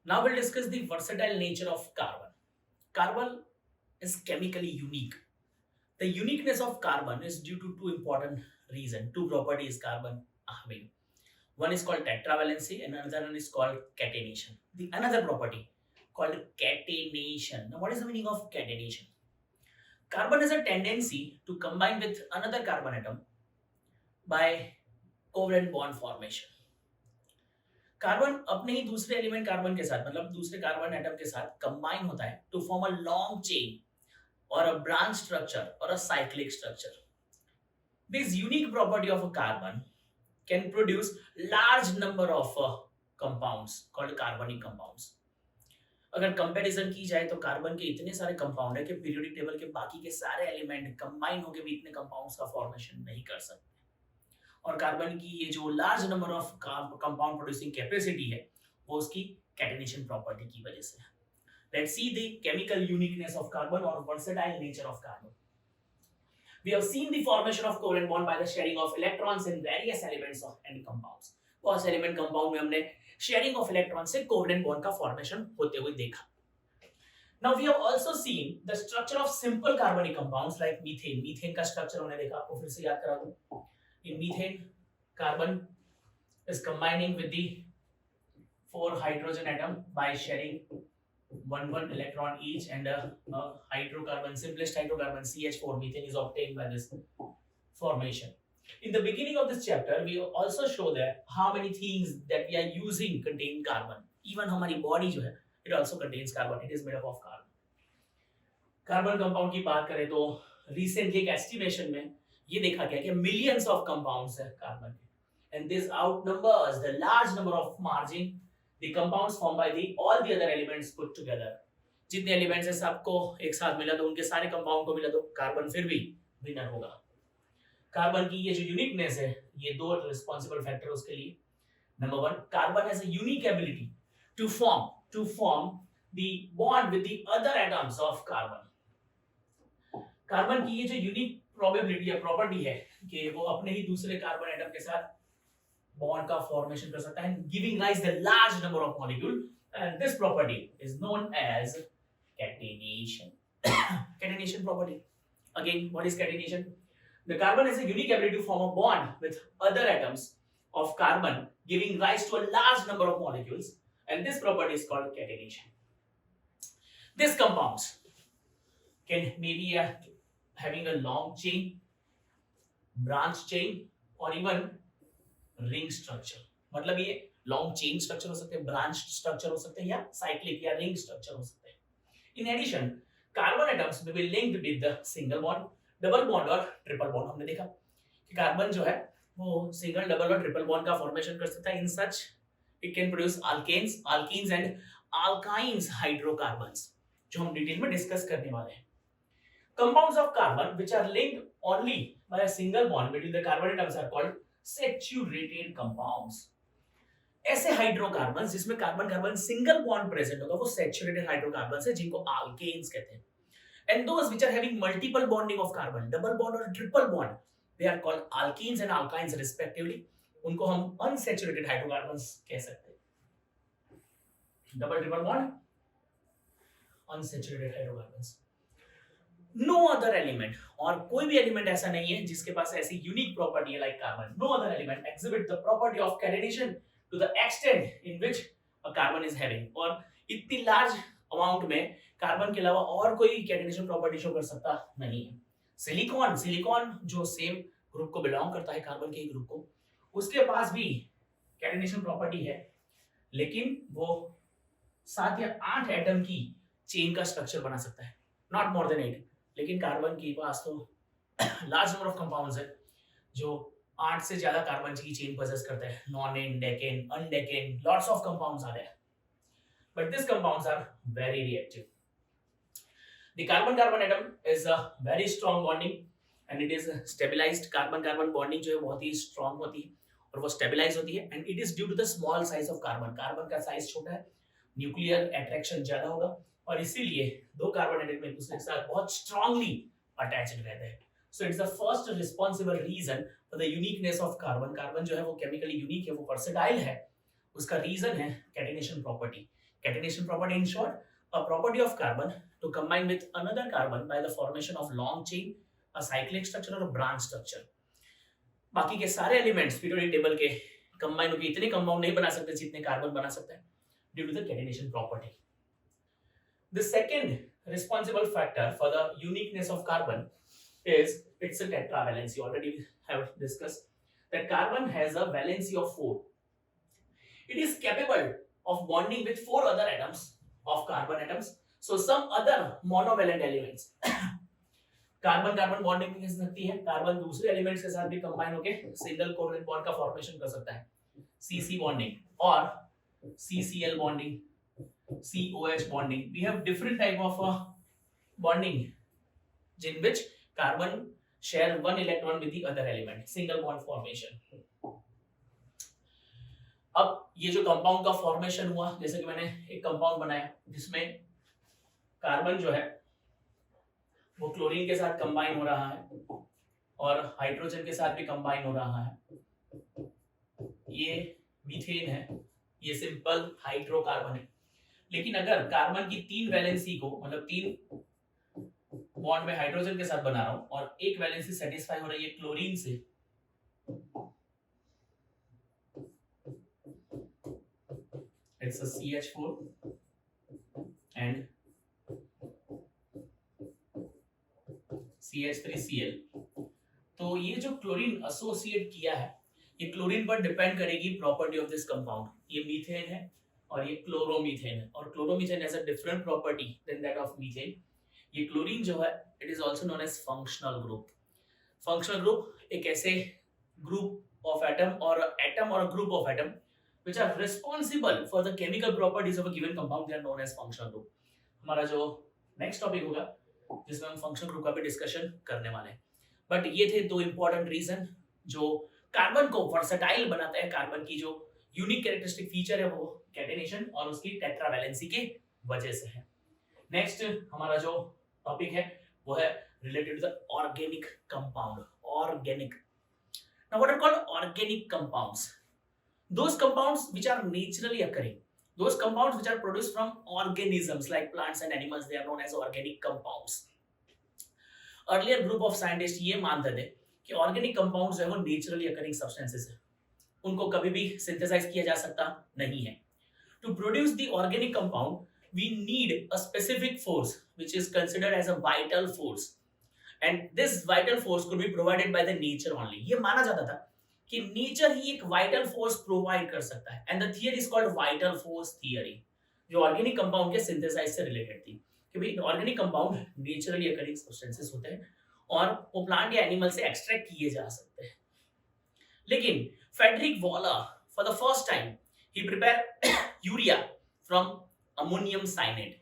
Now we'll discuss the versatile nature of carbon. Carbon is chemically unique. The uniqueness of carbon is due to two important reasons, two properties carbon having. One is called tetravalency and another one is called catenation. The another property called catenation. Now what is the meaning of catenation? Carbon has a tendency to combine with another carbon atom by covalent bond formation. Carbon अपने ही दूसरे element carbon के साथ मतलब दूसरे carbon atom के साथ combine होता है to form a long chain or a branch structure or a cyclic structure. This unique property of a carbon can produce large number of compounds called carbonic compounds. अगर comparison की जाए तो carbon के इतने सारे compound है कि periodic table के बाकी के सारे एलिमेंट कंबाइन होकर भी इतने कंपाउंड्स का फॉर्मेशन नहीं कर सकते और कार्बन की ये जो large number of compound producing capacity है वो उसकी कैटेनेशन प्रॉपर्टी की वजह से है. Let's see the chemical uniqueness of carbon or versatile nature of carbon. We have seen the formation of covalent bond by the sharing of electrons in various elements of any compounds. बहुत से element compound में हमने sharing of electron से covalent bond का formation होते हुए देखा. Now we have also seen the structure of simple carbonic compounds like methane. Methane का स्ट्रक्चर हमने देखा, आपको फिर से याद करा दूं. In methane, carbon is combining with the 4 hydrogen atom by sharing one electron each and a hydrocarbon, simplest hydrocarbon CH4 methane is obtained by this formation. In the beginning of this chapter, we also show that how many things that we are using contain carbon. Even हमारी body जो है, it also contains carbon. It is made up of carbon. Carbon compound की बात करें तो recently एक estimation में ये देखा गया कि millions of compounds है कार्बन के, and this outnumbers the large number of margin the compounds formed by the all the other elements put together. जितने एलिमेंट्स है सबको एक साथ मिला दो, उनके सारे कंपाउंड को मिला दो, कार्बन फिर भी विनर होगा. कार्बन की ये जो यूनिकनेस है, ये दो रिस्पांसिबल फैक्टर उसके लिए. Number 1, carbon has a unique ability to form the bond with the other atoms of carbon. Carbon की ये जो यूनिक प्रोबेबिलिटी या प्रॉपर्टी है कि वो अपने ही दूसरे कार्बन एटम के साथ बॉन्ड का फॉर्मेशन कर सकता है, giving rise the large number of molecule, and this property is known as catenation. Catenation property. Again, what is catenation? The carbon has a unique ability to form a bond with other atoms of carbon, giving rise to a large number of molecules, and this property is called catenation. These compounds can maybe having a long chain, branch chain, or even ring structure. मतलब ये long chain structure हो सकते हैं, branch structure हो सकते हैं या cyclic या रिंग स्ट्रक्चर हो सकते हैं. इन एडिशन कार्बन एटम्स में be linked with the single bond, double bond और ट्रिपल बॉन्ड. हमने देखा कि कार्बन जो है वो सिंगल, डबल और ट्रिपल बॉन्ड का फॉर्मेशन कर सकता है. In such it can produce alkanes, alkenes and alkynes hydrocarbons, जो हम डिटेल में डिस्कस करने वाले हैं. Compounds of carbon which are linked only by a single bond between the carbon atoms are called saturated compounds. ऐसे hydrocarbons जिसमें carbon carbon single bond present होगा वो सैचुरेटेड हाइड्रोकार्बन्स है, जिनको अल्केन्स कहते हैं. And those which are having multiple bonding of carbon, double bond और triple bond, they are called alkenes and alkynes respectively. उनको हम अनसैचुरेटेड हाइड्रोकार्बन्स कह सकते हैं. Double triple bond, unsaturated hydrocarbons. No other element, और कोई भी एलिमेंट ऐसा नहीं है जिसके पास ऐसी यूनिक प्रॉपर्टी है like carbon. No other element exhibit the property of catenation to the extent in which a carbon is having. और इतनी लार्ज अमाउंट में कार्बन के अलावा और कोई कैटेनेशन प्रॉपर्टी शो कर सकता नहीं है. सिलिकॉन जो सेम ग्रुप को बिलोंग करता है, कार्बन के ही ग्रुप को, उसके पास भी कैटेनेशन प्रॉपर्टी है, लेकिन वो 7 या 8 एटम की चेन का स्ट्रक्चर बना सकता है, नॉट मोर देन 8. लेकिन कार्बन के पास तो लार्ज नंबर ऑफ कंपाउंड्स है जो 8 से ज्यादा कार्बन की चेन पोजेस करते हैं. Nonane, decane, undecane, lots of compounds are there, but this compounds are very reactive. The carbon carbon atom is a very strong bonding and it is stabilized. Carbon carbon bonding जो है बहुत ही strong होती है और वो stabilise होती है, and it is due to the small size of carbon. Carbon का साइज छोटा है, न्यूक्लियर अट्रैक्शन ज्यादा होगा और इसीलिए दो कार्बन एटम एक दूसरे के साथ बहुत स्ट्रांगली अटैच्ड रहते हैं. So it's the first responsible reason for the uniqueness of carbon. Carbon जो है वो केमिकली यूनिक है, वो वर्सेटाइल है. उसका रीजन है catenation property, Catenation property, in short, a property of carbon to combine with another carbon by the formation of long chain, a cyclic structure or a branch structure. बाकी के सारे elements periodic table के combine होकर इतने compound नहीं बना सकते जितने कार्बन बना सकते हैं due to the catenation property. The second responsible factor for the uniqueness of carbon is its tetravalency. Already we have discussed that carbon has a valency of 4. It is capable of bonding with 4 other atoms of carbon atoms. So some other monovalent elements carbon carbon bonding भी कर सकती है. Carbon दूसरे elements के साथ भी combine होकर single covalent bond का फॉर्मेशन कर सकता है, सीसी बॉन्डिंग और CCL bonding, COH bonding. We have different type of bonding in which carbon share one electron with the other element, single bond formation. अब ये जो कंपाउंड का फॉर्मेशन हुआ, जैसे कि मैंने एक कंपाउंड बनाया जिसमें कार्बन जो है वो क्लोरीन के साथ कंबाइन हो रहा है और हाइड्रोजन के साथ भी कंबाइन हो रहा है. ये मीथेन है, ये सिंपल हाइड्रोकार्बन है. लेकिन अगर कार्बन की 3 वैलेंसी को, मतलब 3 बॉन्ड में हाइड्रोजन के साथ बना रहा हूं और एक वैलेंसी सेटिस्फाई हो रही है क्लोरीन से, it's a CH4 and CH3Cl. तो ये जो क्लोरीन एसोसिएट किया है, ये क्लोरीन पर डिपेंड करेगी प्रॉपर्टी ऑफ दिस कंपाउंड. ये मीथेन है और ये क्लोरोमीथेन है, और chloromethane has a different property than that of methane. ये क्लोरीन जो है it is also known as functional group. Functional group एक ऐसे ग्रुप ऑफ एटम और group of atom which are responsible for the chemical properties of a given compound, they are known as functional group. हमारा जो next topic होगा जिसमें हम functional group का भी डिस्कशन करने वाले हैं. बट ये थे 2 इंपॉर्टेंट रीजन जो कार्बन को वर्सेटाइल बनाता है. कार्बन की जो यूनिक कैरेक्टरिस्टिक फीचर है वो कैटेनेशन और उसकी टेट्रावैलेंसी के वजह से है. नेक्स्ट हमारा जो टॉपिक है वो है related to the organic compound. Organic, now what are called organic compounds? Those compounds which are naturally occurring, those compounds which are produced from organisms like plants and animals, they are known as organic compounds. Earlier group of scientist ये मानते थे कि organic compounds है वो naturally occurring substances है, उनको कभी भी सिंथेसाइज किया जा सकता नहीं है. To produce the organic compound, we need a specific force which is considered as a vital force, and this vital force could be provided by the nature only. ये माना जाता था कि नेचर ही एक vital force प्रोवाइड कर सकता है, and the theory is called vital force theory, जो ऑर्गेनिक कंपाउंड के सिंथेसाइज से रिलेटेड थी कि भाई organic compound naturally occurring substances होते हैं और वो प्लांट या एनिमल से एक्सट्रैक्ट किए जा सकते हैं. लेकिन Friedrich Wöhler for the first time he prepared urea from ammonium cyanide.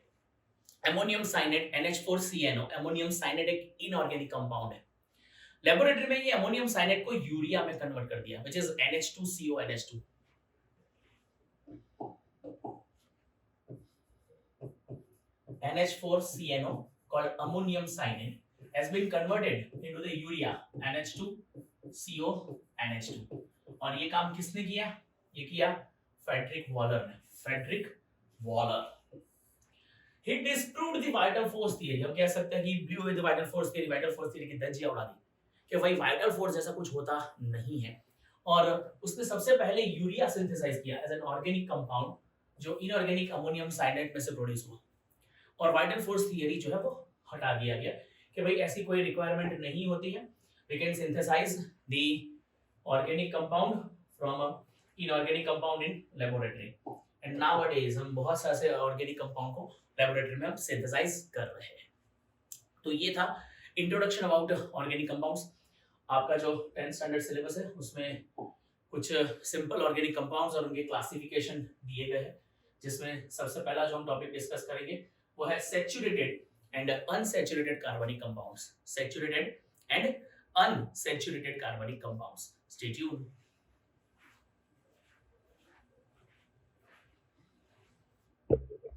Ammonium cyanide NH4CNO. ammonium cyanide एक inorganic compound है. लेबोरेटरी में ये अमोनियम साइनेट को यूरिया में कन्वर्ट कर दिया, which is NH2CONH2. NH4CNO called ammonium cyanide has been converted into the urea NH2CONH2. और ये काम किसने किया? ये किया फ्रेडरिक वॉलर ने. Friedrich Wöhler, he disproved the vital force theory. हम कह सकते हैं कि blew away the vital force theory. vital force theory की धज्जियां उड़ा दी कि भाई vital force जैसा कुछ होता नहीं है. और उसने सबसे पहले यूरिया सिंथेसाइज किया एज एन ऑर्गेनिक कंपाउंड जो इनऑर्गेनिक अमोनियम साइनेट में से प्रोड्यूस हुआ. और वाइटल फोर्स थियरी जो है वो हटा दिया गया कि भाई ऐसी कोई रिक्वायरमेंट नहीं होती है. We can synthesise the organic compound from inorganic compound in laboratory. And nowadays हम बहुत सारे ऑर्गेनिक कंपाउंड को लेबोरेटरी में हम सिंथेसाइज कर रहे हैं. तो ये था इंट्रोडक्शन अबाउट ऑर्गेनिक कंपाउंड्स. आपका जो 10th स्टैंडर्ड सिलेबस है उसमें कुछ सिंपल ऑर्गेनिक कंपाउंड्स और उनके क्लासिफिकेशन दिए गए हैं, जिसमें सबसे पहला जो हम टॉपिक डिस्कस करेंगे वो है सैचुरेटेड एंड अनसैचुरेटेड कार्बनिक कंपाउंड्स. सैचुरेटेड एंड अनसैचुरेटेड कार्बनिक कंपाउंड्स. Stay tuned.